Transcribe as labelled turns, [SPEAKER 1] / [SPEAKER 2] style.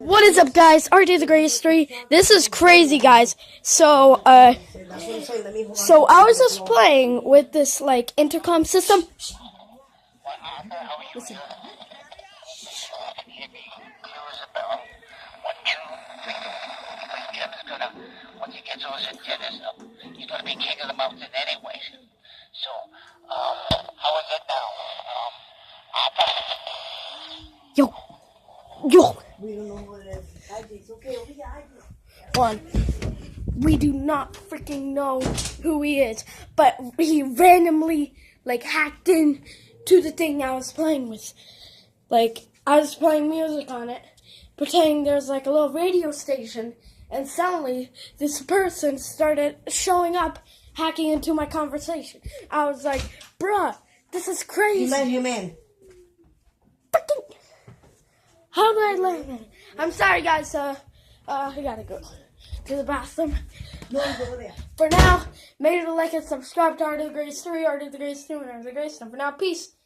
[SPEAKER 1] What is up, guys? RJ the Greatest 3. This is crazy, guys. So I was just playing with this, like, intercom system. Listen.
[SPEAKER 2] Once he gets all his antennas up, he's gonna be king of the mountain anyways. So, how is it now?
[SPEAKER 1] Yo.
[SPEAKER 3] We don't know what it is. It's okay.
[SPEAKER 1] One. We do not freaking know who he is, but he randomly, like, hacked in to the thing I was playing with. Like, I was playing music on it, pretending there's, like, a little radio station, and suddenly this person started showing up, hacking into my conversation. I was like, bruh, this is crazy.
[SPEAKER 3] You let him in.
[SPEAKER 1] How did I let him in? I'm sorry, guys. I gotta go to the bathroom.
[SPEAKER 3] No, go there.
[SPEAKER 1] For now, make sure to like and subscribe to RJ the Greatest 3, RJ the Greatest 2, and RJ the Greatest. And for now, peace.